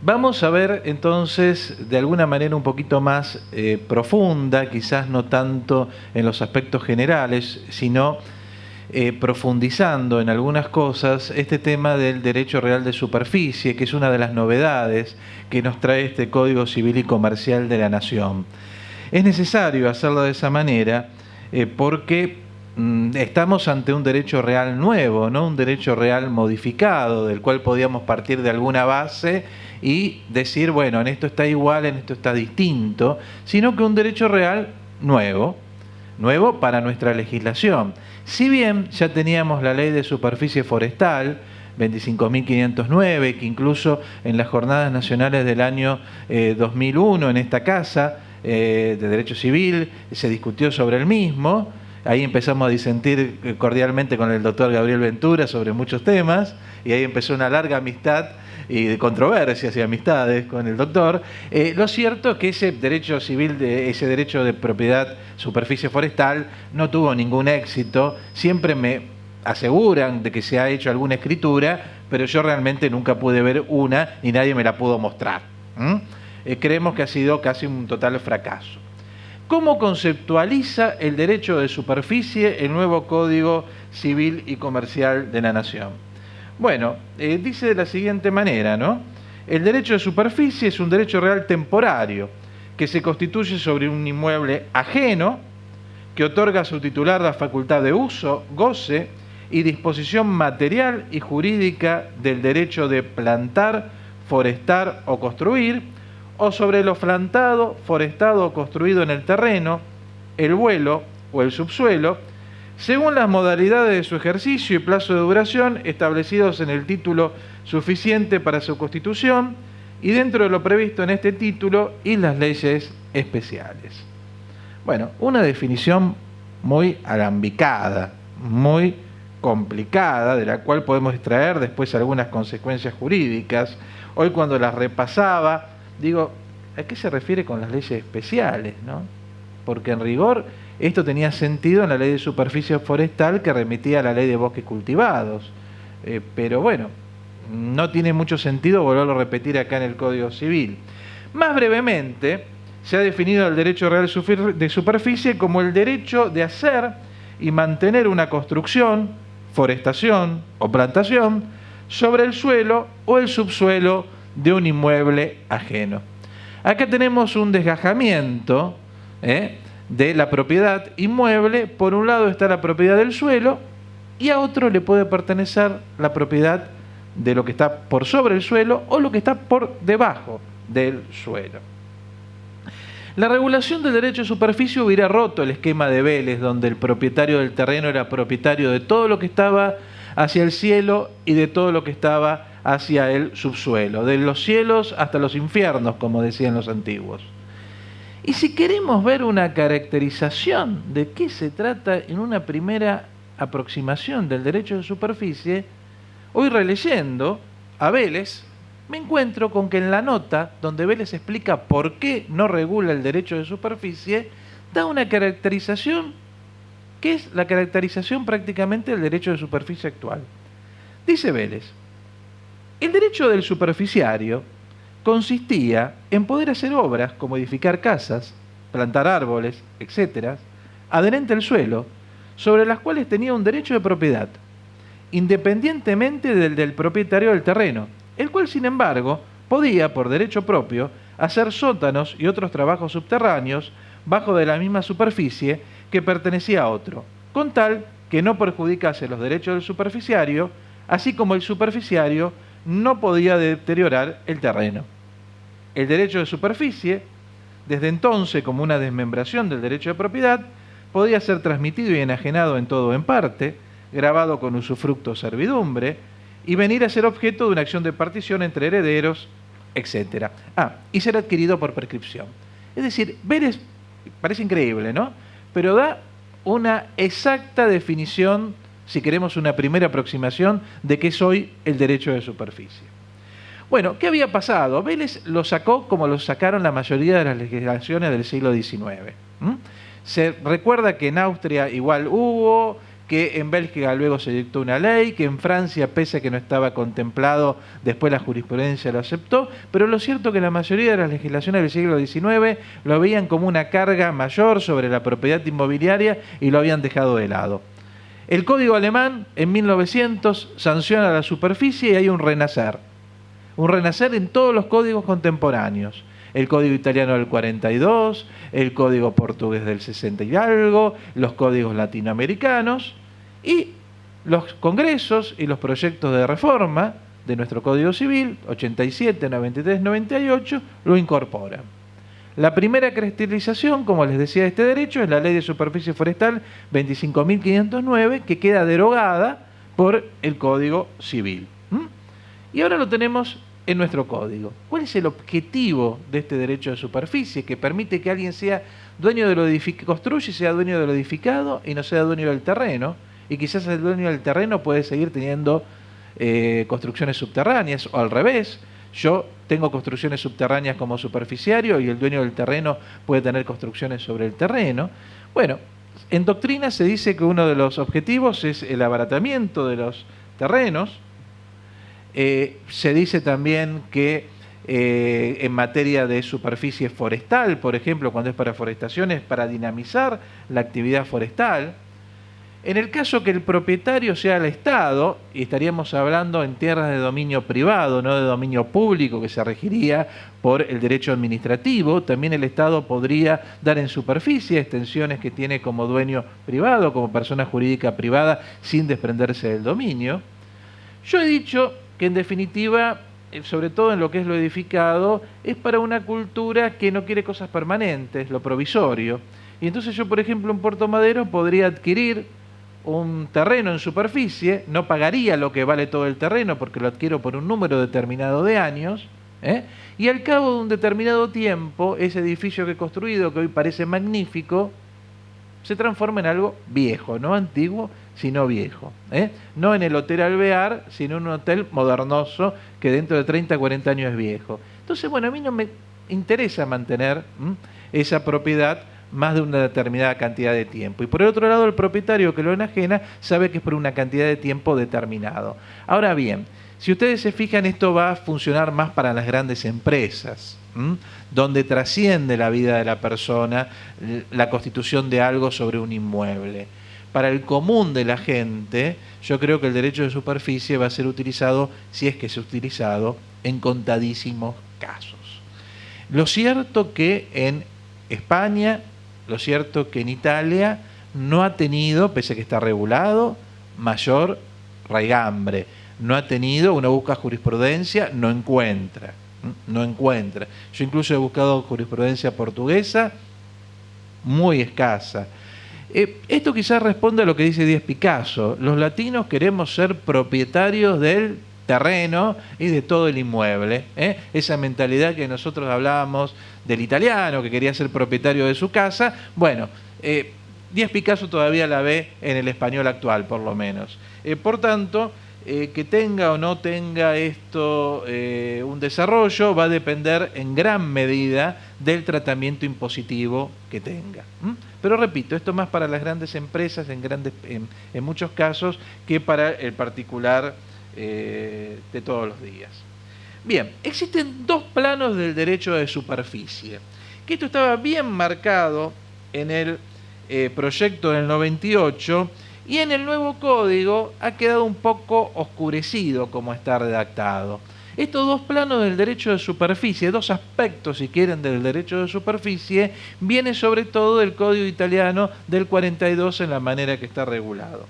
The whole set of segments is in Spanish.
Vamos a ver entonces de alguna manera un poquito más profunda, quizás no tanto en los aspectos generales, sino profundizando en algunas cosas, este tema del derecho real de superficie, que es una de las novedades que nos trae este Código Civil y Comercial de la Nación. Es necesario hacerlo de esa manera porque estamos ante un derecho real nuevo, no un derecho real modificado, del cual podíamos partir de alguna base y decir, bueno, en esto está igual, en esto está distinto, sino que un derecho real nuevo para nuestra legislación. Si bien ya teníamos la ley de superficie forestal, 25.509, que incluso en las jornadas nacionales del año 2001 en esta casa de Derecho Civil se discutió sobre el mismo. Ahí empezamos a disentir cordialmente con el doctor Gabriel Ventura sobre muchos temas y ahí empezó una larga amistad y de controversias y amistades con el doctor. Lo cierto es que ese derecho civil, ese derecho de propiedad superficie forestal no tuvo ningún éxito. Siempre me aseguran de que se ha hecho alguna escritura, pero yo realmente nunca pude ver una ni nadie me la pudo mostrar. Creemos que ha sido casi un total fracaso. ¿Cómo conceptualiza el derecho de superficie el nuevo Código Civil y Comercial de la Nación? Bueno, dice de la siguiente manera, ¿no? El derecho de superficie es un derecho real temporario que se constituye sobre un inmueble ajeno que otorga a su titular la facultad de uso, goce y disposición material y jurídica del derecho de plantar, forestar o construir, o sobre lo plantado, forestado o construido en el terreno, el vuelo o el subsuelo, según las modalidades de su ejercicio y plazo de duración establecidos en el título suficiente para su constitución y dentro de lo previsto en este título y las leyes especiales. Bueno, una definición muy alambicada, muy complicada, de la cual podemos extraer después algunas consecuencias jurídicas. Hoy cuando las repasaba, digo, ¿a qué se refiere con las leyes especiales, no? Porque en rigor esto tenía sentido en la ley de superficie forestal que remitía a la ley de bosques cultivados. Pero bueno, no tiene mucho sentido volverlo a repetir acá en el Código Civil. Más brevemente, se ha definido el derecho real de superficie como el derecho de hacer y mantener una construcción, forestación o plantación sobre el suelo o el subsuelo de un inmueble ajeno. Acá tenemos un desgajamiento de la propiedad inmueble. Por un lado está la propiedad del suelo y a otro le puede pertenecer la propiedad de lo que está por sobre el suelo o lo que está por debajo del suelo. La regulación del derecho de superficie hubiera roto el esquema de Vélez, donde el propietario del terreno era propietario de todo lo que estaba hacia el cielo y de todo lo que estaba hacia el subsuelo, de los cielos hasta los infiernos, como decían los antiguos. Y si queremos ver una caracterización de qué se trata en una primera aproximación del derecho de superficie, hoy releyendo a Vélez, me encuentro con que en la nota, donde Vélez explica por qué no regula el derecho de superficie, da una caracterización que es la caracterización prácticamente del derecho de superficie actual. Dice Vélez, el derecho del superficiario consistía en poder hacer obras como edificar casas, plantar árboles, etc., adherente al suelo, sobre las cuales tenía un derecho de propiedad, independientemente del propietario del terreno, el cual, sin embargo, podía, por derecho propio, hacer sótanos y otros trabajos subterráneos bajo de la misma superficie que pertenecía a otro, con tal que no perjudicase los derechos del superficiario, así como el superficiario no podía deteriorar el terreno. El derecho de superficie, desde entonces como una desmembración del derecho de propiedad, podía ser transmitido y enajenado en todo o en parte, grabado con usufructo o servidumbre, y venir a ser objeto de una acción de partición entre herederos, etc. Y ser adquirido por prescripción. Es decir, Vélez, parece increíble, ¿no? Pero da una exacta definición, si queremos una primera aproximación, de qué es hoy el derecho de superficie. Bueno, ¿qué había pasado? Vélez lo sacó como lo sacaron la mayoría de las legislaciones del siglo XIX. Se recuerda que en Austria igual hubo, que en Bélgica luego se dictó una ley, que en Francia, pese a que no estaba contemplado, después la jurisprudencia lo aceptó, pero lo cierto es que la mayoría de las legislaciones del siglo XIX lo veían como una carga mayor sobre la propiedad inmobiliaria y lo habían dejado de lado. El Código Alemán, en 1900, sanciona la superficie y hay un renacer en todos los códigos contemporáneos. El Código Italiano del 42, el Código Portugués del 60 y algo, los códigos latinoamericanos y los congresos y los proyectos de reforma de nuestro Código Civil, 87, 93, 98, lo incorporan. La primera cristalización, como les decía, de este derecho es la Ley de Superficie Forestal 25.509, que queda derogada por el Código Civil. Y ahora lo tenemos en nuestro código. ¿Cuál es el objetivo de este derecho de superficie que permite que alguien sea dueño de lo edificado, construye y sea dueño de lo edificado y no sea dueño del terreno? Y quizás el dueño del terreno puede seguir teniendo construcciones subterráneas, o al revés. Yo tengo construcciones subterráneas como superficiario y el dueño del terreno puede tener construcciones sobre el terreno. Bueno, en doctrina se dice que uno de los objetivos es el abaratamiento de los terrenos. Se dice también que en materia de superficie forestal, por ejemplo, cuando es para forestación, es para dinamizar la actividad forestal. En el caso que el propietario sea el Estado, y estaríamos hablando en tierras de dominio privado, no de dominio público, que se regiría por el derecho administrativo, también el Estado podría dar en superficie extensiones que tiene como dueño privado, como persona jurídica privada, sin desprenderse del dominio. Yo he dicho que en definitiva, sobre todo en lo que es lo edificado, es para una cultura que no quiere cosas permanentes, lo provisorio. Y entonces yo, por ejemplo, en Puerto Madero podría adquirir un terreno en superficie, no pagaría lo que vale todo el terreno porque lo adquiero por un número determinado de años, y al cabo de un determinado tiempo, ese edificio que he construido, que hoy parece magnífico, se transforma en algo viejo, no antiguo, sino viejo. No en el Hotel Alvear, sino en un hotel modernoso que dentro de 30, 40 años es viejo. Entonces, bueno, a mí no me interesa mantener esa propiedad más de una determinada cantidad de tiempo. Y por el otro lado, el propietario que lo enajena sabe que es por una cantidad de tiempo determinado. Ahora bien, si ustedes se fijan, esto va a funcionar más para las grandes empresas, donde trasciende la vida de la persona la constitución de algo sobre un inmueble. Para el común de la gente, yo creo que el derecho de superficie va a ser utilizado, si es que es utilizado, en contadísimos casos. Lo cierto que en España, lo cierto que en Italia no ha tenido, pese a que está regulado, mayor raigambre. No ha tenido, uno busca jurisprudencia, no encuentra. Yo incluso he buscado jurisprudencia portuguesa, muy escasa. Esto quizás responde a lo que dice Díaz Picasso. Los latinos queremos ser propietarios del terreno y de todo el inmueble. Esa mentalidad que nosotros hablábamos del italiano que quería ser propietario de su casa, bueno, Díaz Picasso todavía la ve en el español actual, por lo menos. Por tanto, que tenga o no tenga esto un desarrollo va a depender en gran medida del tratamiento impositivo que tenga. Pero repito, esto más para las grandes empresas en muchos casos que para el particular de todos los días. Bien, existen dos planos del derecho de superficie, que esto estaba bien marcado en el proyecto del 98 y en el nuevo código ha quedado un poco oscurecido como está redactado. Estos dos planos del derecho de superficie, dos aspectos, si quieren, del derecho de superficie, viene sobre todo del Código Italiano del 42 en la manera que está regulado.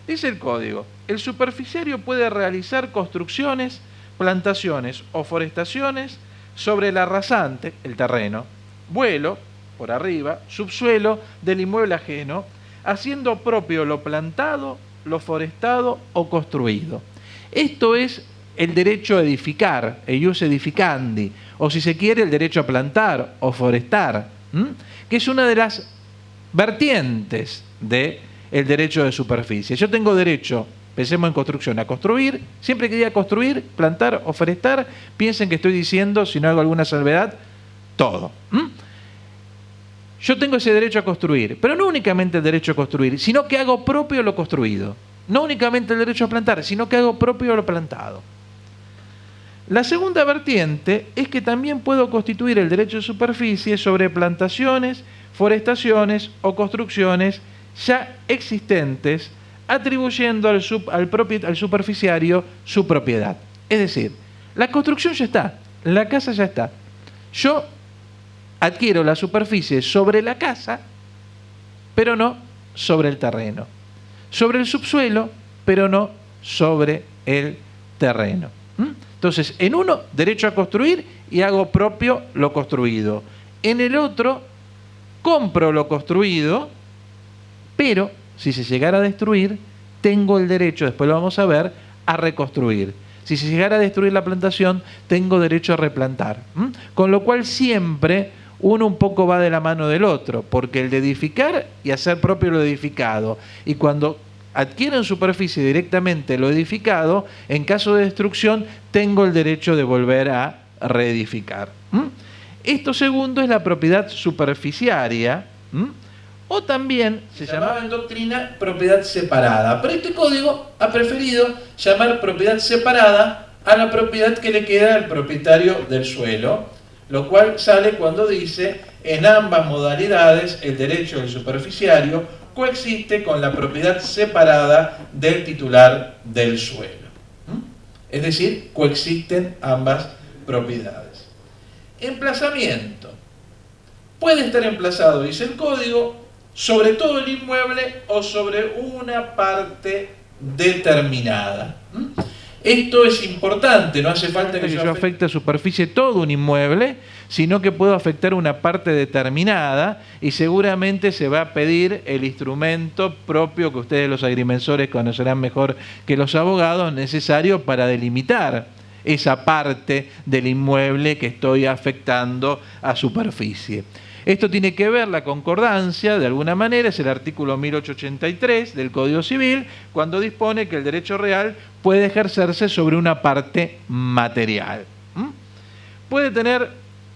Dice el código: el superficiario puede realizar construcciones, plantaciones o forestaciones sobre la rasante, el terreno, vuelo, por arriba, subsuelo del inmueble ajeno, haciendo propio lo plantado, lo forestado o construido. Esto es el derecho a edificar, el ius edificandi, o si se quiere el derecho a plantar o forestar, que es una de las vertientes del derecho de superficie. Yo tengo derecho, pensemos en construcción, a construir, siempre que diga construir, plantar o forestar, piensen que estoy diciendo, si no hago alguna salvedad, todo. yo tengo ese derecho a construir, pero no únicamente el derecho a construir, sino que hago propio lo construido. No únicamente el derecho a plantar, sino que hago propio lo plantado. La segunda vertiente es que también puedo constituir el derecho de superficie sobre plantaciones, forestaciones o construcciones ya existentes, atribuyendo al superficiario su propiedad. Es decir, la construcción ya está, la casa ya está. Yo adquiero la superficie sobre la casa, pero no sobre el terreno. Sobre el subsuelo, pero no sobre el terreno. Entonces, en uno, derecho a construir y hago propio lo construido. En el otro, compro lo construido, pero si se llegara a destruir, tengo el derecho, después lo vamos a ver, a reconstruir. Si se llegara a destruir la plantación, tengo derecho a replantar. Con lo cual siempre uno un poco va de la mano del otro, porque el de edificar y hacer propio lo edificado, y cuando adquieren superficie directamente lo edificado, en caso de destrucción, tengo el derecho de volver a reedificar. Esto segundo es la propiedad superficiaria, o también se llamaba en doctrina propiedad separada. Pero este código ha preferido llamar propiedad separada a la propiedad que le queda al propietario del suelo, lo cual sale cuando dice: en ambas modalidades el derecho del superficiario coexiste con la propiedad separada del titular del suelo. Es decir, coexisten ambas propiedades. Emplazamiento. Puede estar emplazado, dice el código, sobre todo el inmueble o sobre una parte determinada. Esto es importante, no hace falta que yo afecte a superficie todo un inmueble, sino que puedo afectar una parte determinada y seguramente se va a pedir el instrumento propio que ustedes los agrimensores conocerán mejor que los abogados, necesario para delimitar esa parte del inmueble que estoy afectando a superficie. Esto tiene que ver, la concordancia, de alguna manera, es el artículo 1883 del Código Civil, cuando dispone que el derecho real puede ejercerse sobre una parte material. Puede tener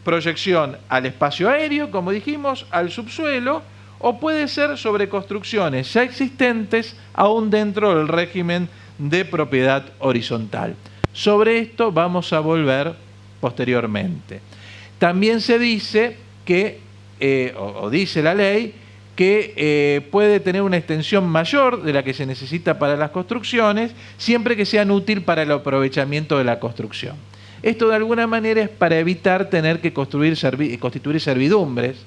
proyección al espacio aéreo, como dijimos, al subsuelo, o puede ser sobre construcciones ya existentes, aún dentro del régimen de propiedad horizontal. Sobre esto vamos a volver posteriormente. También se dice que dice la ley que puede tener una extensión mayor de la que se necesita para las construcciones, siempre que sean útiles para el aprovechamiento de la construcción. Esto de alguna manera es para evitar tener que constituir servidumbres,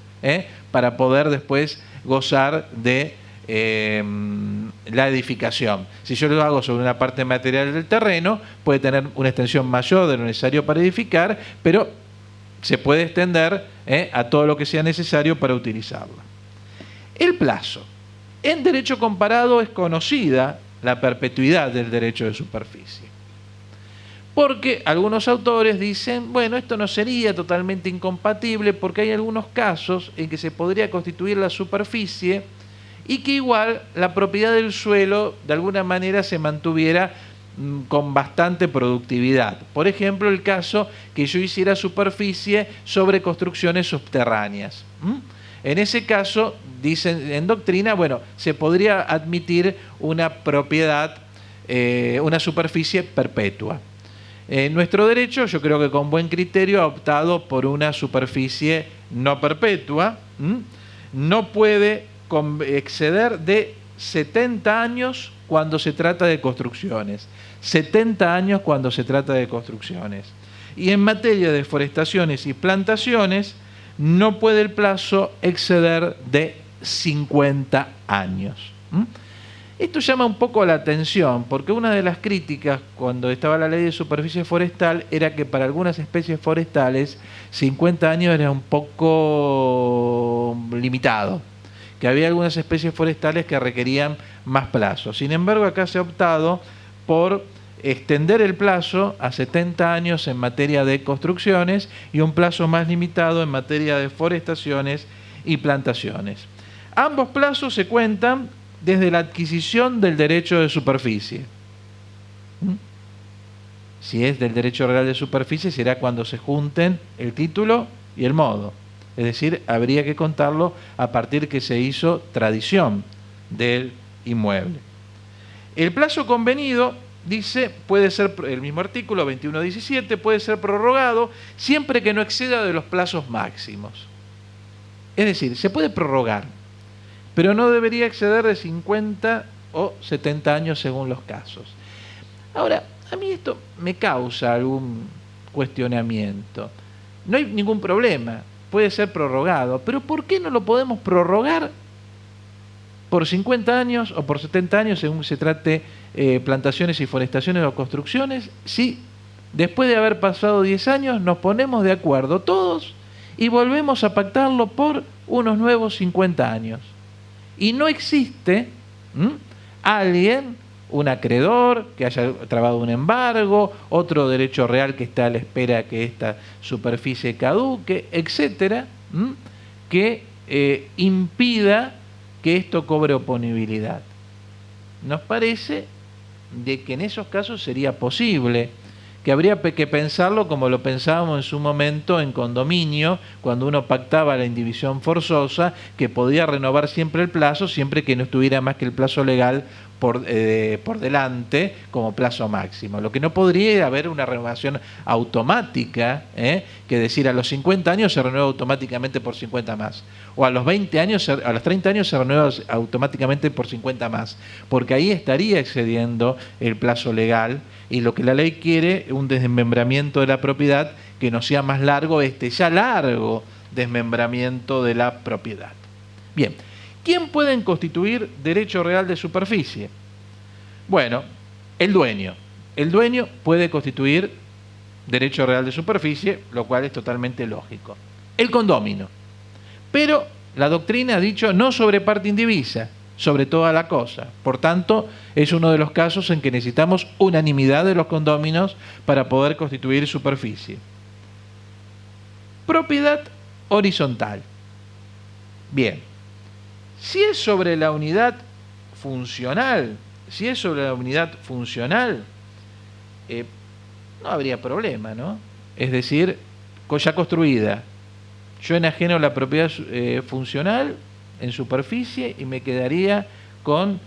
para poder después gozar de la edificación. Si yo lo hago sobre una parte material del terreno, puede tener una extensión mayor de lo necesario para edificar, pero se puede extender a todo lo que sea necesario para utilizarla. El plazo. En derecho comparado es conocida la perpetuidad del derecho de superficie. Porque algunos autores dicen, bueno, esto no sería totalmente incompatible porque hay algunos casos en que se podría constituir la superficie y que igual la propiedad del suelo de alguna manera se mantuviera con bastante productividad. Por ejemplo, el caso que yo hiciera superficie sobre construcciones subterráneas. En ese caso, dicen en doctrina, bueno, se podría admitir una propiedad, una superficie perpetua. Nuestro derecho, yo creo que con buen criterio, ha optado por una superficie no perpetua. No puede exceder de 70 años cuando se trata de construcciones. 70 años cuando se trata de construcciones. Y en materia de forestaciones y plantaciones, no puede el plazo exceder de 50 años. Esto llama un poco la atención, porque una de las críticas cuando estaba la ley de superficie forestal era que para algunas especies forestales 50 años era un poco limitado, que había algunas especies forestales que requerían más plazo. Sin embargo, acá se ha optado por extender el plazo a 70 años en materia de construcciones y un plazo más limitado en materia de forestaciones y plantaciones. Ambos plazos se cuentan desde la adquisición del derecho de superficie. Si es del derecho real de superficie, será cuando se junten el título y el modo. Es decir, habría que contarlo a partir que se hizo tradición del inmueble. El plazo convenido, dice, puede ser, el mismo artículo 21.17, puede ser prorrogado siempre que no exceda de los plazos máximos. Es decir, se puede prorrogar, pero no debería exceder de 50 o 70 años según los casos. Ahora, a mí esto me causa algún cuestionamiento. No hay ningún problema, puede ser prorrogado, pero ¿por qué no lo podemos prorrogar por 50 años o por 70 años según se trate plantaciones y forestaciones o construcciones, si después de haber pasado 10 años nos ponemos de acuerdo todos y volvemos a pactarlo por unos nuevos 50 años? Y no existe alguien, un acreedor que haya trabado un embargo, otro derecho real que está a la espera que esta superficie caduque, etcétera, que impida que esto cobre oponibilidad. Nos parece de que en esos casos sería posible, que habría que pensarlo como lo pensábamos en su momento en condominio, cuando uno pactaba la indivisión forzosa, que podía renovar siempre el plazo, siempre que no estuviera más que el plazo legal por delante como plazo máximo. Lo que no podría haber una renovación automática, que decir a los 50 años se renueva automáticamente por 50 más, o a los 20 años, a los 30 años se renueva automáticamente por 50 más, porque ahí estaría excediendo el plazo legal, y lo que la ley quiere, un desmembramiento de la propiedad que no sea más largo ya largo desmembramiento de la propiedad. Bien, ¿quién puede constituir derecho real de superficie? Bueno, el dueño. El dueño puede constituir derecho real de superficie, lo cual es totalmente lógico. El condómino. Pero la doctrina ha dicho no sobre parte indivisa, sobre toda la cosa. Por tanto, es uno de los casos en que necesitamos unanimidad de los condóminos para poder constituir superficie. Propiedad horizontal. Bien, si es sobre la unidad funcional, no habría problema, ¿no? Es decir, ya construida, yo enajeno la propiedad funcional en superficie y me quedaría con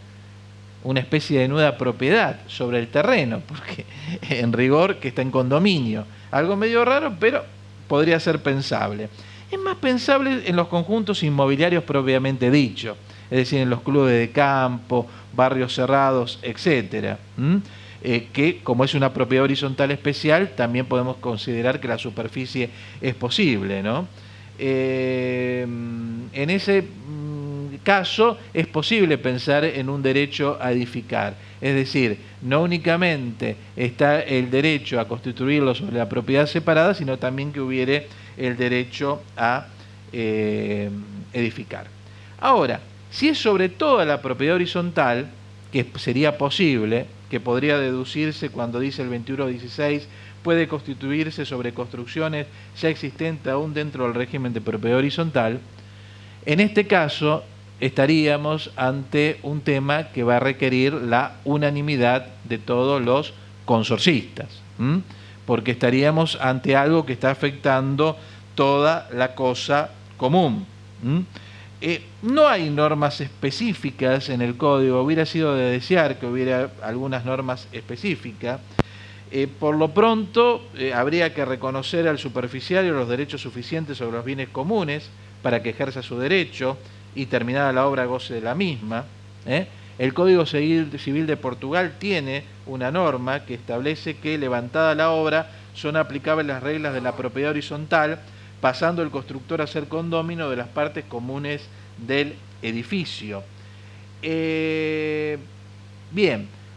una especie de nueva propiedad sobre el terreno, porque en rigor que está en condominio. Algo medio raro, pero podría ser pensable. Es más pensable en los conjuntos inmobiliarios propiamente dicho, es decir, en los clubes de campo, barrios cerrados, etcétera, que como es una propiedad horizontal especial, también podemos considerar que la superficie es posible, ¿no? En ese caso es posible pensar en un derecho a edificar, es decir, no únicamente está el derecho a constituirlo sobre la propiedad separada, sino también que hubiere el derecho a edificar. Ahora, si es sobre toda la propiedad horizontal, que sería posible, que podría deducirse cuando dice el 21.16, puede constituirse sobre construcciones ya existentes aún dentro del régimen de propiedad horizontal, en este caso estaríamos ante un tema que va a requerir la unanimidad de todos los consorcistas, porque estaríamos ante algo que está afectando toda la cosa común. No hay normas específicas en el código, hubiera sido de desear que hubiera algunas normas específicas. Por lo pronto, habría que reconocer al superficiario los derechos suficientes sobre los bienes comunes para que ejerza su derecho y terminada la obra goce de la misma. El Código Civil de Portugal tiene una norma que establece que, levantada la obra, son aplicables las reglas de la propiedad horizontal, pasando el constructor a ser condómino de las partes comunes del edificio. Bien,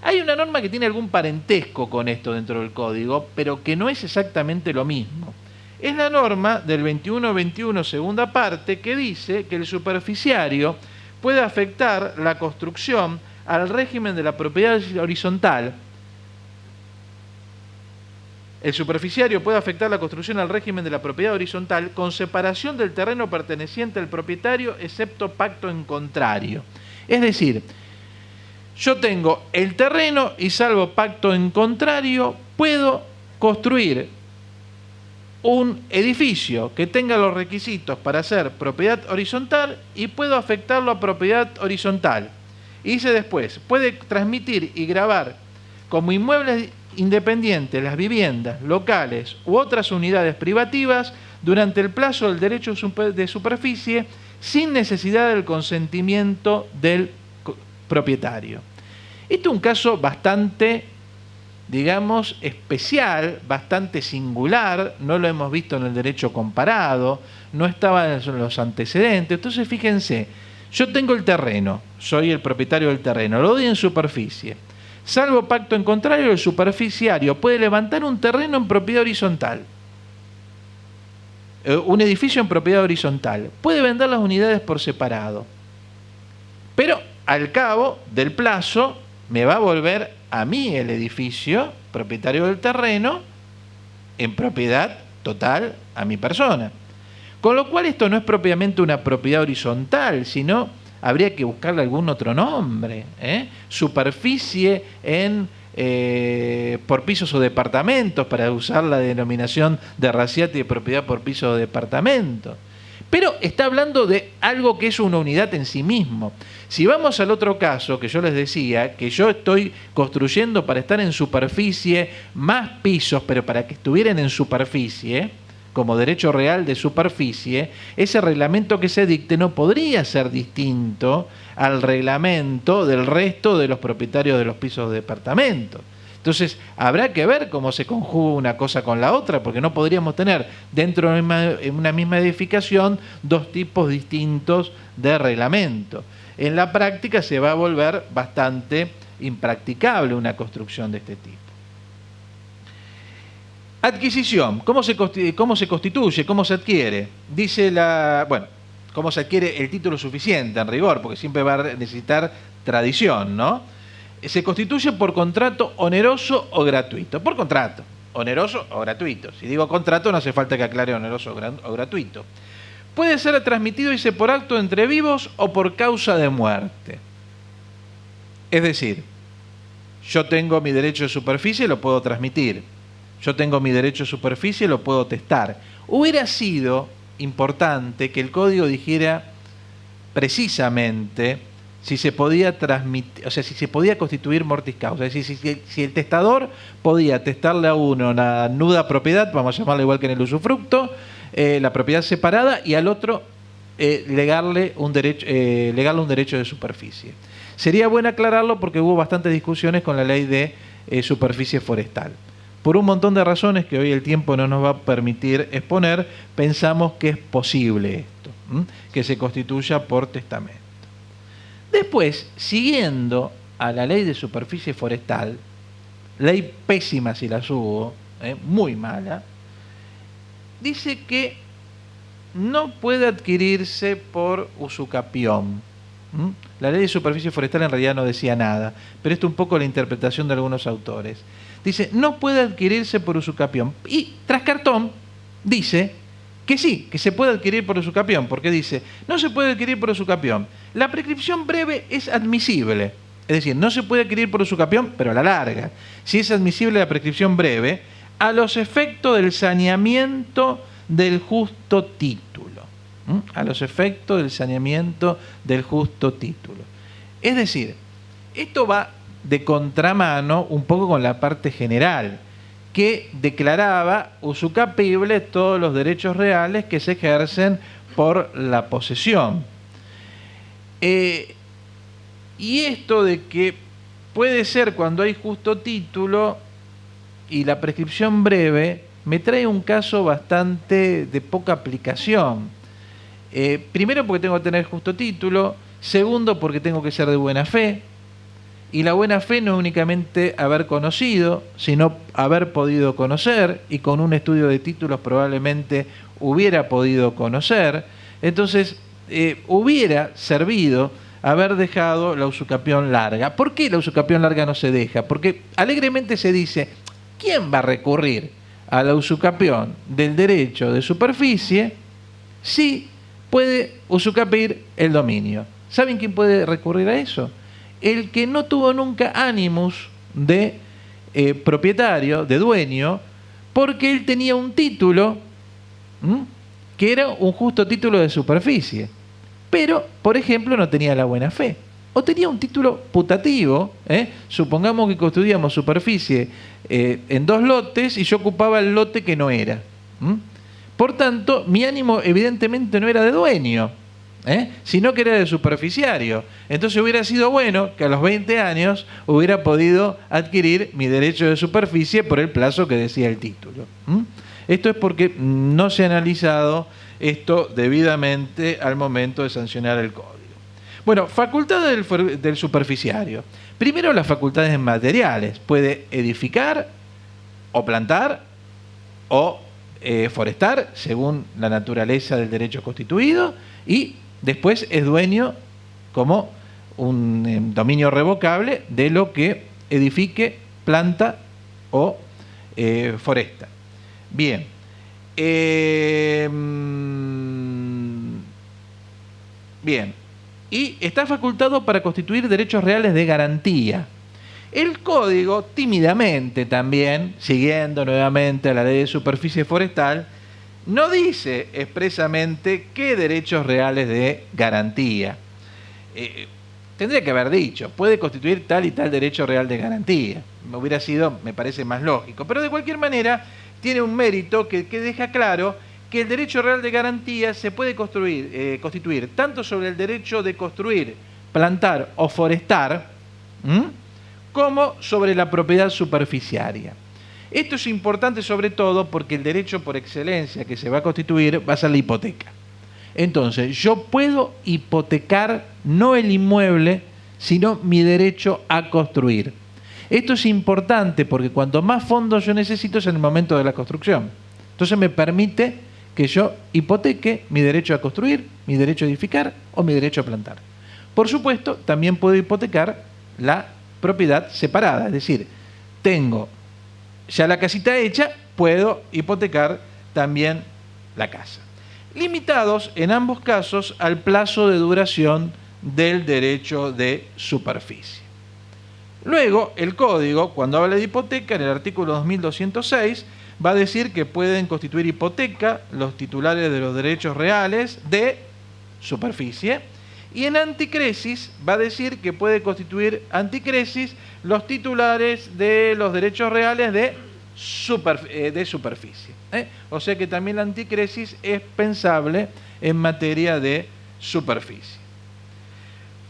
hay una norma que tiene algún parentesco con esto dentro del código, pero que no es exactamente lo mismo. Es la norma del 21.21, segunda parte, que dice que el superficiario puede afectar la construcción al régimen de la propiedad horizontal. El superficiario puede afectar la construcción al régimen de la propiedad horizontal con separación del terreno perteneciente al propietario, excepto pacto en contrario. Es decir, yo tengo el terreno y salvo pacto en contrario, puedo construir un edificio que tenga los requisitos para ser propiedad horizontal y puedo afectarlo a propiedad horizontal. Y dice después, puede transmitir y grabar como inmuebles independientes las viviendas, locales u otras unidades privativas durante el plazo del derecho de superficie sin necesidad del consentimiento del propietario. Este es un caso bastante, digamos, especial, bastante singular, no lo hemos visto en el derecho comparado, no estaba en los antecedentes. Entonces, fíjense, yo tengo el terreno, soy el propietario del terreno, lo doy en superficie. Salvo pacto en contrario, el superficiario puede levantar un terreno en propiedad horizontal, un edificio en propiedad horizontal, puede vender las unidades por separado, pero al cabo del plazo me va a volver a mí el edificio, propietario del terreno, en propiedad total a mi persona. Con lo cual esto no es propiamente una propiedad horizontal, sino habría que buscarle algún otro nombre, superficie por pisos o departamentos, para usar la denominación de Racciati de propiedad por piso o departamento. Pero está hablando de algo que es una unidad en sí mismo. Si vamos al otro caso, que yo les decía, que yo estoy construyendo para estar en superficie más pisos, pero para que estuvieran en superficie, como derecho real de superficie, ese reglamento que se dicte no podría ser distinto al reglamento del resto de los propietarios de los pisos de departamento. Entonces, habrá que ver cómo se conjuga una cosa con la otra, porque no podríamos tener dentro de una misma edificación dos tipos distintos de reglamento. En la práctica se va a volver bastante impracticable una construcción de este tipo. Adquisición, ¿cómo se constituye? ¿Cómo se adquiere? Dice ¿cómo se adquiere el título suficiente en rigor? Porque siempre va a necesitar tradición, ¿no? Se constituye por contrato oneroso o gratuito. Por contrato, oneroso o gratuito. Si digo contrato, no hace falta que aclare oneroso o gratuito. Puede ser transmitido, dice, por acto entre vivos o por causa de muerte. Es decir, yo tengo mi derecho de superficie, lo puedo transmitir. Yo tengo mi derecho de superficie, lo puedo testar. Hubiera sido importante que el código dijera precisamente si se podía transmitir, o sea, si se podía constituir mortis causa, es decir, si el testador podía testarle a uno una nuda propiedad, vamos a llamarla igual que en el usufructo, la propiedad separada, y al otro legarle un derecho de superficie. Sería bueno aclararlo porque hubo bastantes discusiones con la ley de superficie forestal. Por un montón de razones que hoy el tiempo no nos va a permitir exponer, pensamos que es posible esto, que se constituya por testamento. Después, siguiendo a la ley de superficie forestal, ley pésima si las hubo, muy mala, dice que no puede adquirirse por usucapión. La ley de superficie forestal en realidad no decía nada, pero esto es un poco la interpretación de algunos autores. Dice, no puede adquirirse por usucapión. Y Trascartón dice que sí, que se puede adquirir por usucapión, porque dice, no se puede adquirir por usucapión. La prescripción breve es admisible, es decir, no se puede adquirir por usucapión, pero a la larga. Si es admisible la prescripción breve, a los efectos del saneamiento del justo título. A los efectos del saneamiento del justo título. Es decir, esto va de contramano un poco con la parte general, que declaraba usucapibles todos los derechos reales que se ejercen por la posesión. Y esto de que puede ser cuando hay justo título y la prescripción breve, me trae un caso bastante de poca aplicación. Primero porque tengo que tener justo título, segundo porque tengo que ser de buena fe, y la buena fe no es únicamente haber conocido, sino haber podido conocer, y con un estudio de títulos probablemente hubiera podido conocer. Entonces, hubiera servido haber dejado la usucapión larga. ¿Por qué la usucapión larga no se deja? Porque alegremente se dice, ¿quién va a recurrir a la usucapión del derecho de superficie si puede usucapir el dominio? ¿Saben quién puede recurrir a eso? El que no tuvo nunca ánimos de propietario, de dueño, porque él tenía un título que era un justo título de superficie, pero, por ejemplo, no tenía la buena fe. O tenía un título putativo, supongamos que construíamos superficie en 2 lotes y yo ocupaba el lote que no era. Por tanto, mi ánimo evidentemente no era de dueño, sino que era de superficiario. Entonces hubiera sido bueno que a los 20 años hubiera podido adquirir mi derecho de superficie por el plazo que decía el título. Esto es porque no se ha analizado esto debidamente al momento de sancionar el código. Bueno, facultades del superficiario. Primero, las facultades materiales. Puede edificar o plantar o forestar según la naturaleza del derecho constituido, y después es dueño como un dominio revocable de lo que edifique, planta o foresta. Bien. Bien. Y está facultado para constituir derechos reales de garantía. El código, tímidamente también, siguiendo nuevamente a la ley de superficie forestal, no dice expresamente qué derechos reales de garantía. Tendría que haber dicho, puede constituir tal y tal derecho real de garantía. Me hubiera sido, me parece, más lógico. Pero de cualquier manera, tiene un mérito que deja claro que el derecho real de garantía se puede constituir tanto sobre el derecho de construir, plantar o forestar, como sobre la propiedad superficiaria. Esto es importante sobre todo porque el derecho por excelencia que se va a constituir va a ser la hipoteca. Entonces, yo puedo hipotecar no el inmueble, sino mi derecho a construir. Esto es importante porque cuanto más fondos yo necesito es en el momento de la construcción. Entonces me permite que yo hipoteque mi derecho a construir, mi derecho a edificar o mi derecho a plantar. Por supuesto, también puedo hipotecar la propiedad separada, es decir, tengo ya la casita hecha, puedo hipotecar también la casa. Limitados en ambos casos al plazo de duración del derecho de superficie. Luego, el código, cuando habla de hipoteca, en el artículo 2206, va a decir que pueden constituir hipoteca los titulares de los derechos reales de superficie, y en anticresis va a decir que puede constituir anticresis los titulares de los derechos reales de superficie. O sea que también la anticresis es pensable en materia de superficie.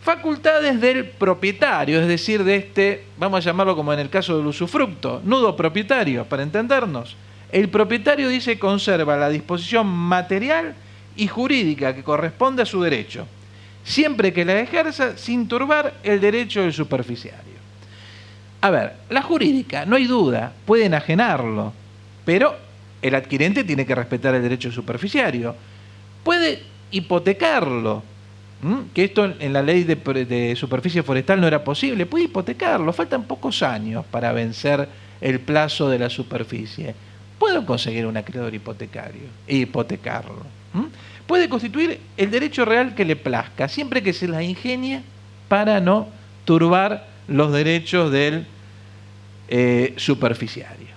Facultades del propietario, es decir, de este, vamos a llamarlo como en el caso del usufructo, nudo propietario, para entendernos. El propietario dice conserva la disposición material y jurídica que corresponde a su derecho, siempre que la ejerza sin turbar el derecho del superficiario. A ver, la jurídica, no hay duda, puede enajenarlo, pero el adquirente tiene que respetar el derecho del superficiario. Puede hipotecarlo, que esto en la ley de superficie forestal no era posible. Puede hipotecarlo, faltan pocos años para vencer el plazo de la superficie. Puedo conseguir un acreedor hipotecario e hipotecarlo. Puede constituir el derecho real que le plazca, siempre que se la ingenie para no turbar los derechos del superficiario.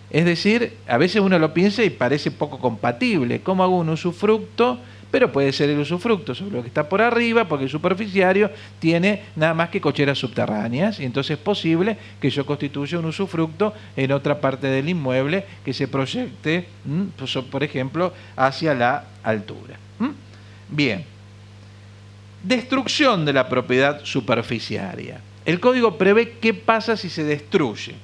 Es decir, a veces uno lo piensa y parece poco compatible. ¿Cómo hago un usufructo? Pero puede ser el usufructo sobre lo que está por arriba, porque el superficiario tiene nada más que cocheras subterráneas, y entonces es posible que yo constituya un usufructo en otra parte del inmueble que se proyecte, por ejemplo, hacia la altura. Bien. Destrucción de la propiedad superficiaria. El código prevé qué pasa si se destruye.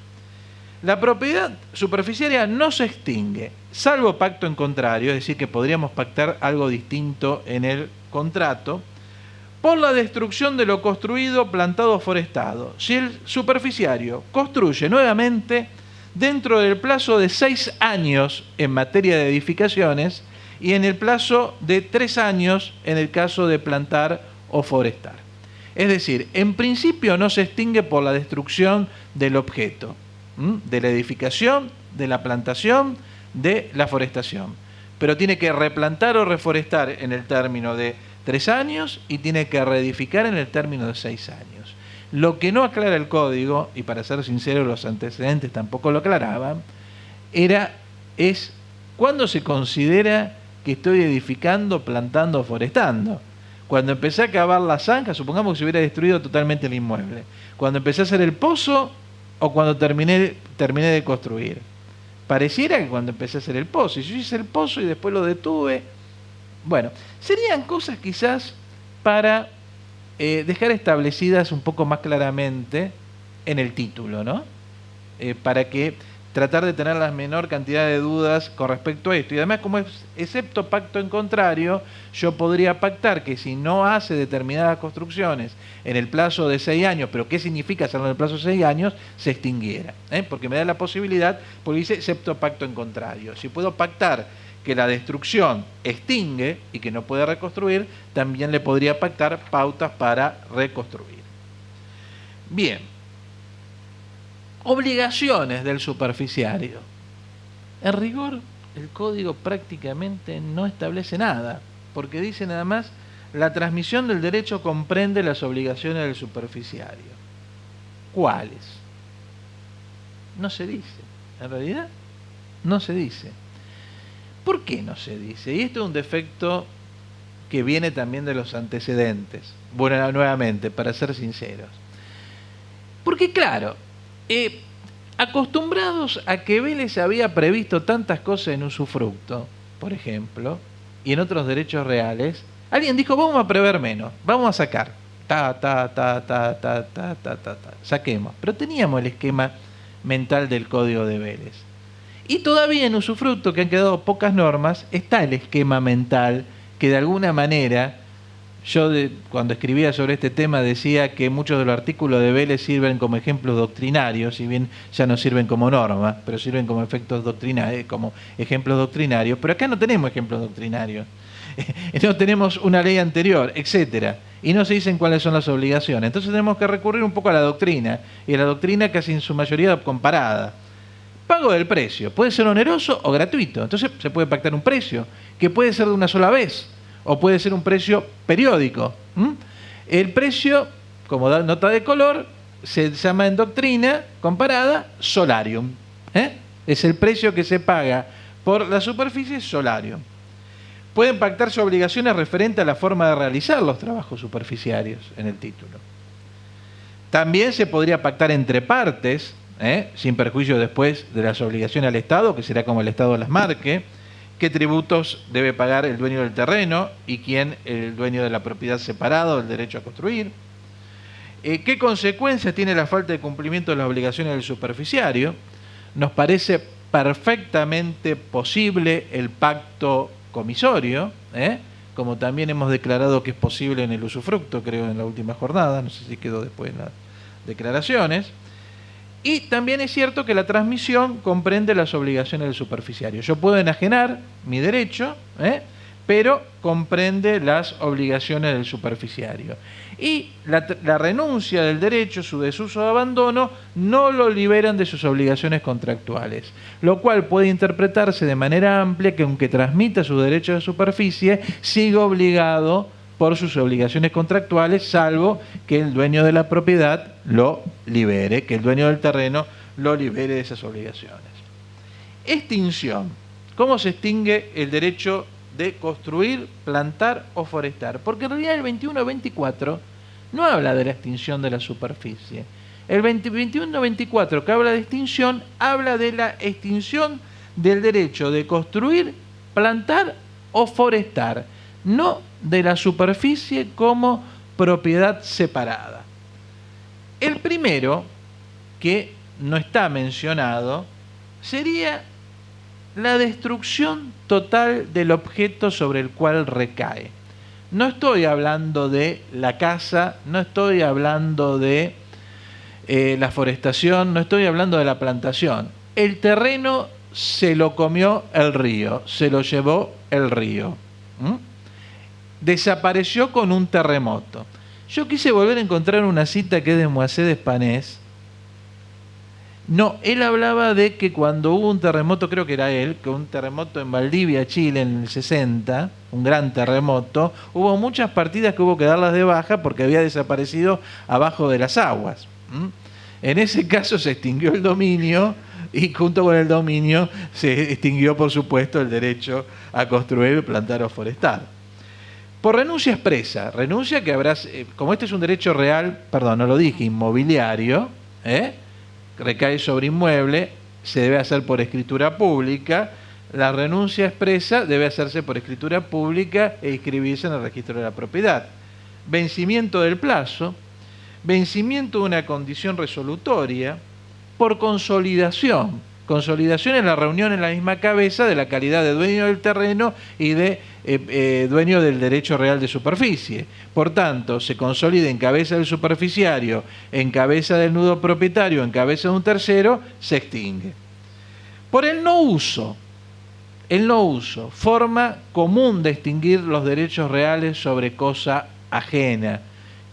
La propiedad superficiaria no se extingue, salvo pacto en contrario, es decir, que podríamos pactar algo distinto en el contrato, por la destrucción de lo construido, plantado o forestado. Si el superficiario construye nuevamente dentro del plazo de 6 años en materia de edificaciones y en el plazo de 3 años en el caso de plantar o forestar. Es decir, en principio no se extingue por la destrucción del objeto, de la edificación, de la plantación, de la forestación. Pero tiene que replantar o reforestar en el término de 3 años y tiene que reedificar en el término de 6 años. Lo que no aclara el código, y para ser sincero los antecedentes tampoco lo aclaraban, es ¿Cuándo se considera que estoy edificando, plantando o forestando? Cuando empecé a cavar la zanja, supongamos que se hubiera destruido totalmente el inmueble. Cuando empecé a hacer el pozo o cuando terminé de construir. Pareciera que cuando empecé a hacer el pozo. Y yo hice el pozo y después lo detuve. Bueno, serían cosas quizás para dejar establecidas un poco más claramente en el título, ¿no? Para que tratar de tener la menor cantidad de dudas con respecto a esto. Y además, como es excepto pacto en contrario, yo podría pactar que si no hace determinadas construcciones en el plazo de 6 años, pero ¿qué significa hacerlo en el plazo de 6 años? Se extinguiera. Porque me da la posibilidad, porque dice excepto pacto en contrario. Si puedo pactar que la destrucción extingue y que no puede reconstruir, también le podría pactar pautas para reconstruir. Bien. Obligaciones del superficiario. En rigor, el código prácticamente no establece nada, porque dice nada más, la transmisión del derecho comprende las obligaciones del superficiario. ¿Cuáles? No se dice. En realidad, no se dice. ¿Por qué no se dice? Y esto es un defecto que viene también de los antecedentes. Bueno, nuevamente, para ser sinceros. Porque claro, acostumbrados a que Vélez había previsto tantas cosas en usufructo, por ejemplo, y en otros derechos reales, alguien dijo, vamos a prever menos, vamos a sacar. Saquemos. Pero teníamos el esquema mental del Código de Vélez. Y todavía en usufructo, que han quedado pocas normas, está el esquema mental que de alguna manera... Yo cuando escribía sobre este tema decía que muchos de los artículos de Vélez sirven como ejemplos doctrinarios, si bien ya no sirven como normas, pero sirven como efectos doctrinarios, como ejemplos doctrinarios. Pero acá no tenemos ejemplos doctrinarios, no tenemos una ley anterior, etcétera, y no se dicen cuáles son las obligaciones. Entonces tenemos que recurrir un poco a la doctrina, y a la doctrina casi en su mayoría comparada. Pago del precio, puede ser oneroso o gratuito. Entonces se puede pactar un precio, que puede ser de una sola vez, o puede ser un precio periódico. El precio, como da nota de color, se llama en doctrina comparada solarium. Es el precio que se paga por la superficie solarium. Pueden pactarse obligaciones referentes a la forma de realizar los trabajos superficiarios en el título. También se podría pactar entre partes, sin perjuicio después de las obligaciones al Estado, que será como el Estado las marque, qué tributos debe pagar el dueño del terreno y quién el dueño de la propiedad separado del derecho a construir. ¿Qué consecuencias tiene la falta de cumplimiento de las obligaciones del superficiario? Nos parece perfectamente posible el pacto comisorio, como también hemos declarado que es posible en el usufructo, creo, en la última jornada, no sé si quedó después en las declaraciones. Y también es cierto que la transmisión comprende las obligaciones del superficiario. Yo puedo enajenar mi derecho, pero comprende las obligaciones del superficiario. Y la renuncia del derecho, su desuso o abandono, no lo liberan de sus obligaciones contractuales, lo cual puede interpretarse de manera amplia que aunque transmita su derecho de superficie, siga obligado por sus obligaciones contractuales, salvo que el dueño de la propiedad lo libere, que el dueño del terreno lo libere de esas obligaciones. Extinción. ¿Cómo se extingue el derecho de construir, plantar o forestar? Porque en realidad el 21-24 no habla de la extinción de la superficie. El 21-24 que habla de extinción, habla de la extinción del derecho de construir, plantar o forestar, no de la superficie como propiedad separada. El primero, que no está mencionado, sería la destrucción total del objeto sobre el cual recae. No estoy hablando de la casa, no estoy hablando de la forestación, no estoy hablando de la plantación. El terreno se lo comió el río, se lo llevó el río. Desapareció con un terremoto. Yo quise volver a encontrar una cita que es de Moisés Despanés. No, él hablaba de que cuando hubo un terremoto, creo que era él, que un terremoto en Valdivia, Chile, en el 60, un gran terremoto, hubo muchas partidas que hubo que darlas de baja porque había desaparecido abajo de las aguas. En ese caso se extinguió el dominio y junto con el dominio se extinguió, por supuesto, el derecho a construir, plantar o forestar. Por renuncia expresa, renuncia que habrá, como este es un derecho real, perdón, no lo dije, inmobiliario, recae sobre inmueble, se debe hacer por escritura pública. La renuncia expresa debe hacerse por escritura pública e inscribirse en el registro de la propiedad. Vencimiento del plazo, vencimiento de una condición resolutoria, por consolidación. Consolidación es la reunión en la misma cabeza de la calidad de dueño del terreno y de dueño del derecho real de superficie. Por tanto, se consolida en cabeza del superficiario, en cabeza del nudo propietario, en cabeza de un tercero, se extingue. Por el no uso, forma común de extinguir los derechos reales sobre cosa ajena,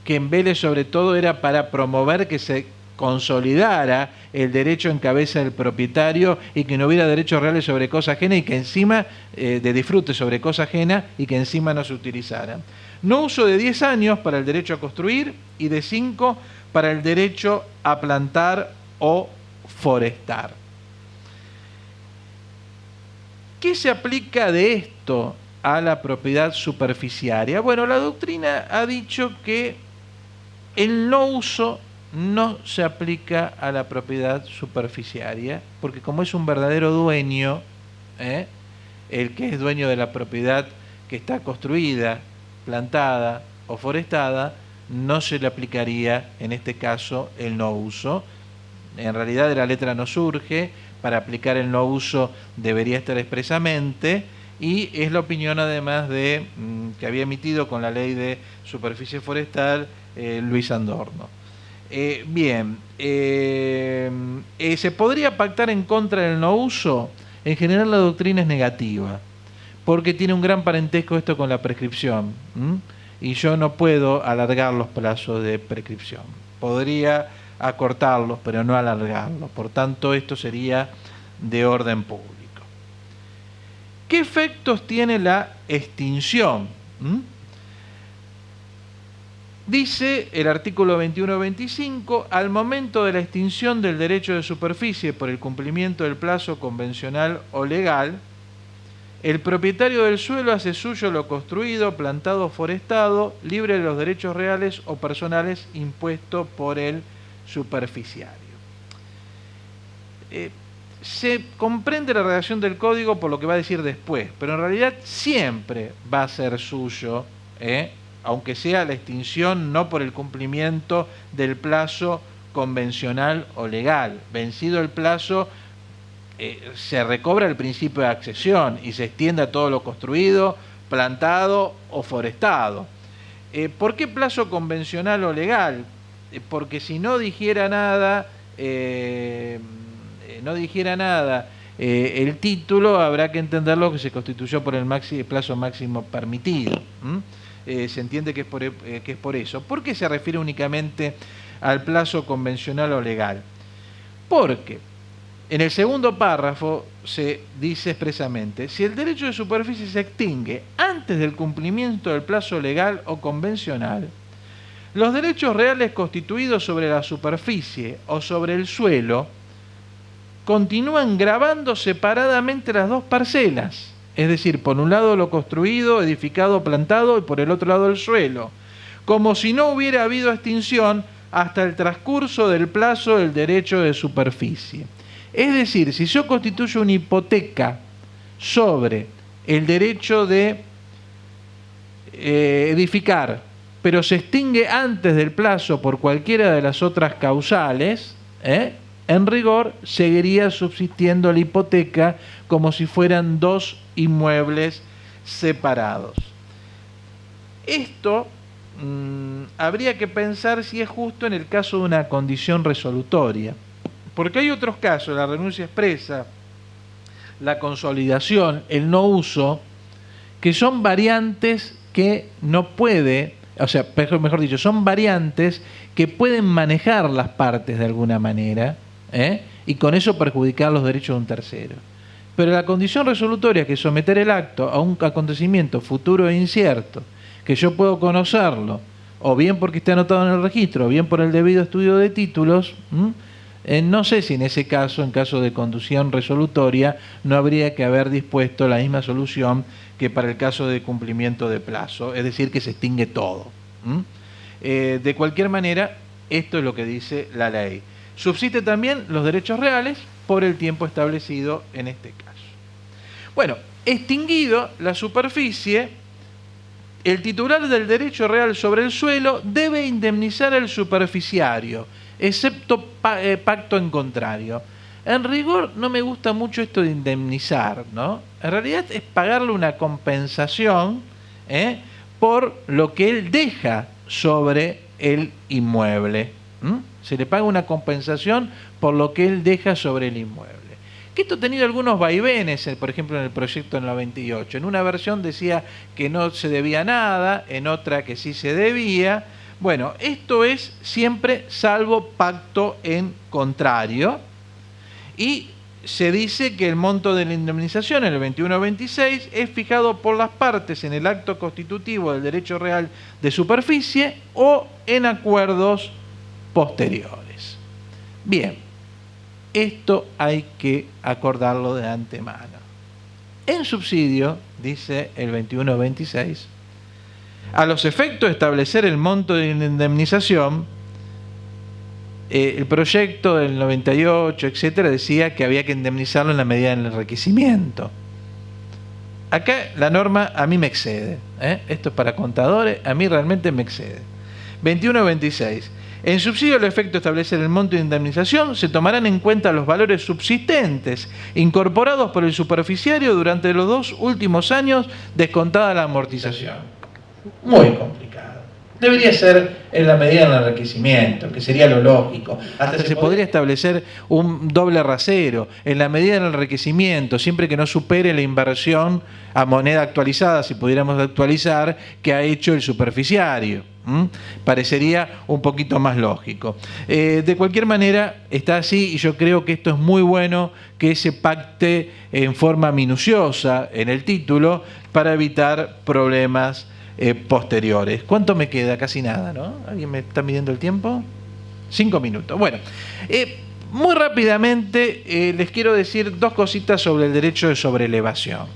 que en Vélez sobre todo era para promover que se consolidara el derecho en cabeza del propietario y que no hubiera derechos reales sobre cosa ajena y que encima de disfrute sobre cosa ajena y que encima no se utilizaran. No uso de 10 años para el derecho a construir y de 5 para el derecho a plantar o forestar. ¿Qué se aplica de esto a la propiedad superficiaria? Bueno, la doctrina ha dicho que el no uso no se aplica a la propiedad superficiaria, porque como es un verdadero dueño, el que es dueño de la propiedad que está construida, plantada o forestada, no se le aplicaría en este caso el no uso. En realidad de la letra no surge, para aplicar el no uso debería estar expresamente, y es la opinión además de que había emitido con la ley de superficie forestal Luis Andorno. ¿Se podría pactar en contra del no uso? En general la doctrina es negativa, porque tiene un gran parentesco esto con la prescripción, y yo no puedo alargar los plazos de prescripción. Podría acortarlos, pero no alargarlos. Por tanto, esto sería de orden público. ¿Qué efectos tiene la extinción? Dice el artículo 21-25, al momento de la extinción del derecho de superficie por el cumplimiento del plazo convencional o legal, el propietario del suelo hace suyo lo construido, plantado o forestado, libre de los derechos reales o personales impuestos por el superficiario. Se comprende la redacción del código por lo que va a decir después, pero en realidad siempre va a ser suyo, aunque sea la extinción no por el cumplimiento del plazo convencional o legal. Vencido el plazo, se recobra el principio de accesión y se extiende a todo lo construido, plantado o forestado. ¿Por qué plazo convencional o legal? Porque si no dijera nada, el título, habrá que entenderlo que se constituyó por el plazo máximo permitido. Se entiende que es por eso. ¿Por qué se refiere únicamente al plazo convencional o legal? Porque en el segundo párrafo se dice expresamente: si el derecho de superficie se extingue antes del cumplimiento del plazo legal o convencional, los derechos reales constituidos sobre la superficie o sobre el suelo continúan gravando separadamente las dos parcelas, es decir, por un lado lo construido, edificado, plantado, y por el otro lado el suelo, como si no hubiera habido extinción hasta el transcurso del plazo del derecho de superficie. Es decir, si yo constituyo una hipoteca sobre el derecho de edificar, pero se extingue antes del plazo por cualquiera de las otras causales, en rigor seguiría subsistiendo la hipoteca como si fueran dos inmuebles separados. Esto habría que pensar si es justo en el caso de una condición resolutoria, porque hay otros casos, la renuncia expresa, la consolidación, el no uso, que son variantes que no puede, mejor dicho, son variantes que pueden manejar las partes de alguna manera, y con eso perjudicar los derechos de un tercero. Pero la condición resolutoria, que es someter el acto a un acontecimiento futuro e incierto, que yo puedo conocerlo o bien porque esté anotado en el registro, o bien por el debido estudio de títulos, no sé si en ese caso, en caso de conducción resolutoria, no habría que haber dispuesto la misma solución que para el caso de cumplimiento de plazo, es decir, que se extingue todo. De cualquier manera, esto es lo que dice la ley. Subsiste también los derechos reales por el tiempo establecido en este caso. Bueno, extinguido la superficie, el titular del derecho real sobre el suelo debe indemnizar al superficiario, excepto pacto en contrario. En rigor no me gusta mucho esto de indemnizar, ¿no? En realidad es pagarle una compensación por lo que él deja sobre el inmueble. Se le paga una compensación por lo que él deja sobre el inmueble. Que esto ha tenido algunos vaivenes, por ejemplo en el proyecto del 98. En una versión decía que no se debía nada, en otra que sí se debía. Bueno, esto es siempre salvo pacto en contrario. Y se dice que el monto de la indemnización en el 21-26 es fijado por las partes en el acto constitutivo del derecho real de superficie o en acuerdos posteriores. Bien. Esto hay que acordarlo de antemano. En subsidio, dice el 21-26, a los efectos de establecer el monto de indemnización, el proyecto del 98, etcétera, decía que había que indemnizarlo en la medida del enriquecimiento. Acá la norma a mí me excede. Esto es para contadores, a mí realmente me excede. 21-26. En subsidio al efecto de establecer el monto de indemnización, se tomarán en cuenta los valores subsistentes incorporados por el superficiario durante los 2 últimos años descontada la amortización. Muy complicado. Debería ser en la medida del enriquecimiento, que sería lo lógico. Hasta se podría establecer un doble rasero, en la medida del enriquecimiento, siempre que no supere la inversión a moneda actualizada, si pudiéramos actualizar, que ha hecho el superficiario. Parecería un poquito más lógico. De cualquier manera, está así y yo creo que esto es muy bueno que se pacte en forma minuciosa en el título para evitar problemas posteriores. ¿Cuánto me queda? Casi nada, ¿no? ¿Alguien me está midiendo el tiempo? 5 minutos. Bueno, muy rápidamente les quiero decir 2 cositas sobre el derecho de sobreelevación.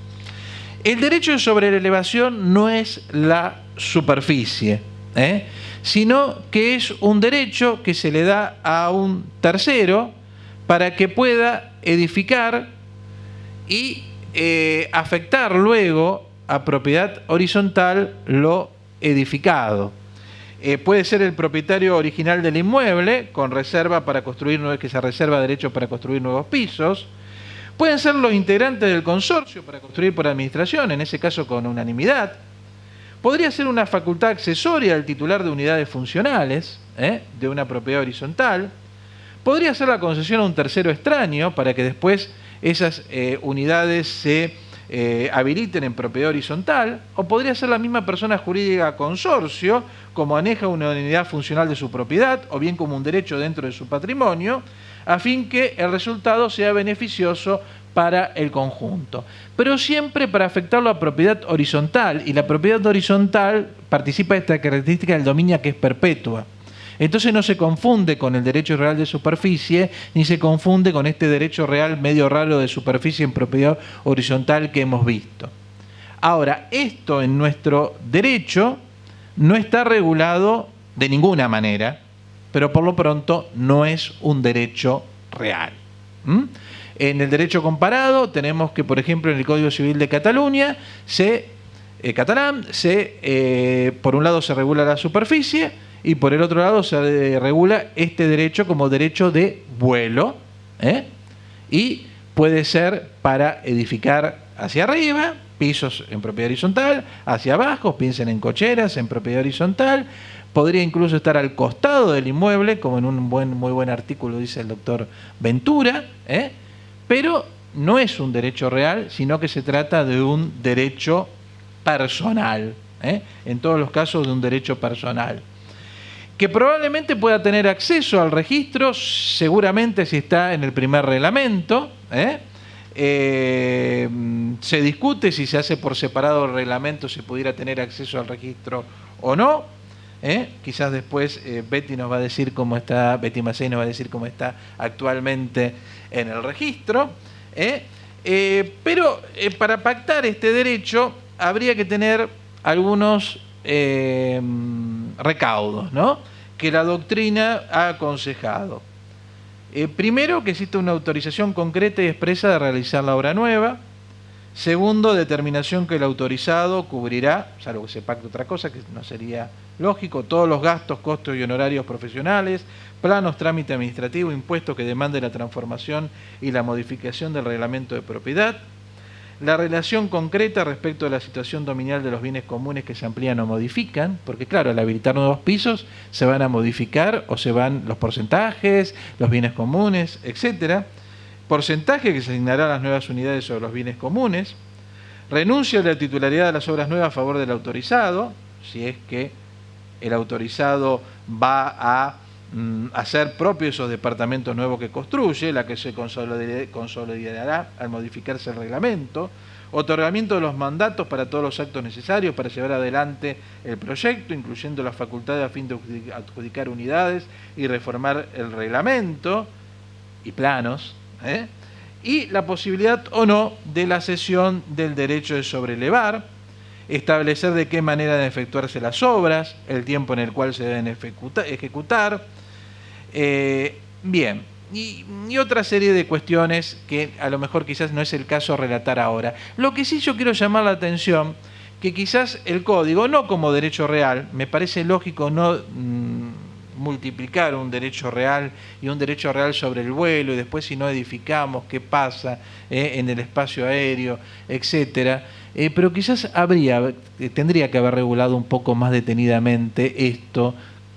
El derecho de sobreelevación no es la superficie, sino que es un derecho que se le da a un tercero para que pueda edificar y afectar luego a propiedad horizontal lo edificado. Puede ser el propietario original del inmueble con reserva para construir, que se reserva derecho para construir nuevos pisos. Pueden ser los integrantes del consorcio para construir por administración, en ese caso con unanimidad. Podría ser una facultad accesoria del titular de unidades funcionales, de una propiedad horizontal. Podría ser la concesión a un tercero extraño para que después esas unidades se habiliten en propiedad horizontal, o podría ser la misma persona jurídica consorcio, como aneja una unidad funcional de su propiedad, o bien como un derecho dentro de su patrimonio, a fin que el resultado sea beneficioso para el conjunto. Pero siempre para afectarlo a propiedad horizontal, y la propiedad horizontal participa de esta característica del dominio que es perpetua. Entonces no se confunde con el derecho real de superficie, ni se confunde con este derecho real medio raro de superficie en propiedad horizontal que hemos visto. Ahora, esto en nuestro derecho no está regulado de ninguna manera, pero por lo pronto no es un derecho real. En el derecho comparado tenemos que, por ejemplo, en el Código Civil de Cataluña, catalán, por un lado se regula la superficie y por el otro lado se regula este derecho como derecho de vuelo, y puede ser para edificar hacia arriba, pisos en propiedad horizontal, hacia abajo, piensen en cocheras en propiedad horizontal. Podría incluso estar al costado del inmueble, como en un muy buen artículo dice el doctor Ventura, pero no es un derecho real, sino que se trata de un derecho personal, en todos los casos de un derecho personal, que probablemente pueda tener acceso al registro, seguramente si está en el primer reglamento. Se discute si se hace por separado el reglamento, si pudiera tener acceso al registro o no. Quizás después Betty nos va a decir cómo está, Betty Mazzei nos va a decir cómo está actualmente en el registro. Pero para pactar este derecho habría que tener algunos recaudos, ¿no?, que la doctrina ha aconsejado. Primero, que exista una autorización concreta y expresa de realizar la obra nueva. Segundo, determinación que el autorizado cubrirá, salvo que se pacte otra cosa, que no sería lógico, todos los gastos, costos y honorarios profesionales, planos, trámite administrativo, impuestos que demande la transformación y la modificación del reglamento de propiedad. La relación concreta respecto a la situación dominial de los bienes comunes que se amplían o modifican, porque claro, al habilitar nuevos pisos se van a modificar o se van los porcentajes, los bienes comunes, etcétera. Porcentaje que se asignará a las nuevas unidades sobre los bienes comunes. Renuncia a la titularidad de las obras nuevas a favor del autorizado, si es que el autorizado va a hacer propios esos departamentos nuevos que construye, la que se consolidará al modificarse el reglamento. Otorgamiento de los mandatos para todos los actos necesarios para llevar adelante el proyecto, incluyendo las facultades a fin de adjudicar unidades y reformar el reglamento y planos. Y la posibilidad o no de la cesión del derecho de sobrelevar, establecer de qué manera deben efectuarse las obras, el tiempo en el cual se deben ejecutar, bien, y otra serie de cuestiones que a lo mejor quizás no es el caso relatar ahora. Lo que sí yo quiero llamar la atención, que quizás el código, no como derecho real, me parece lógico no multiplicar un derecho real y un derecho real sobre el vuelo, y después si no edificamos, qué pasa en el espacio aéreo, etcétera. Pero quizás tendría que haber regulado un poco más detenidamente esto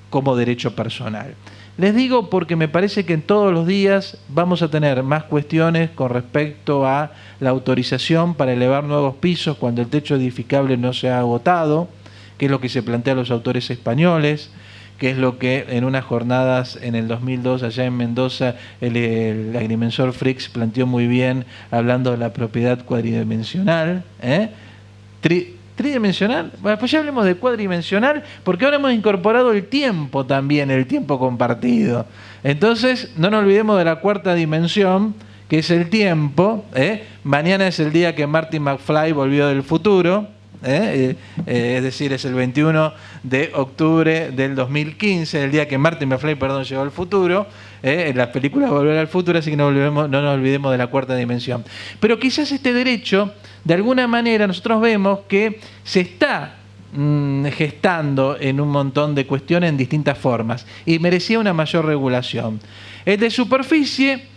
como derecho personal. Les digo porque me parece que en todos los días vamos a tener más cuestiones con respecto a la autorización para elevar nuevos pisos cuando el techo edificable no se ha agotado, que es lo que se plantean los autores españoles, que es lo que en unas jornadas en el 2002 allá en Mendoza el agrimensor Fricks planteó muy bien, hablando de la propiedad cuadridimensional. ¿Tridimensional? Bueno, pues ya hablemos de cuadridimensional, porque ahora hemos incorporado el tiempo también, el tiempo compartido. Entonces, no nos olvidemos de la cuarta dimensión, que es el tiempo. Mañana es el día que Marty McFly volvió del futuro. Es decir, es el 21 de octubre del 2015, el día que Marty McFly, llegó al futuro. La película Volver al Futuro, así que no nos olvidemos de la cuarta dimensión. Pero quizás este derecho, de alguna manera, nosotros vemos que se está gestando en un montón de cuestiones en distintas formas y merecía una mayor regulación. El de superficie,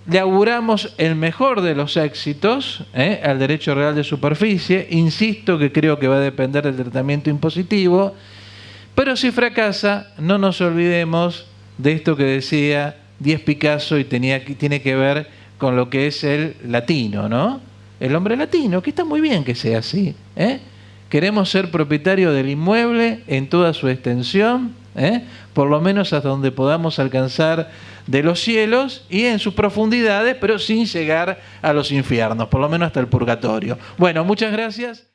le auguramos el mejor de los éxitos al derecho real de superficie. Insisto que creo que va a depender del tratamiento impositivo, pero si fracasa, no nos olvidemos de esto que decía Díez Picasso y tiene que ver con lo que es el latino, ¿no? El hombre latino, que está muy bien que sea así. Queremos ser propietarios del inmueble en toda su extensión, por lo menos hasta donde podamos alcanzar de los cielos y en sus profundidades, pero sin llegar a los infiernos, por lo menos hasta el purgatorio. Bueno, muchas gracias.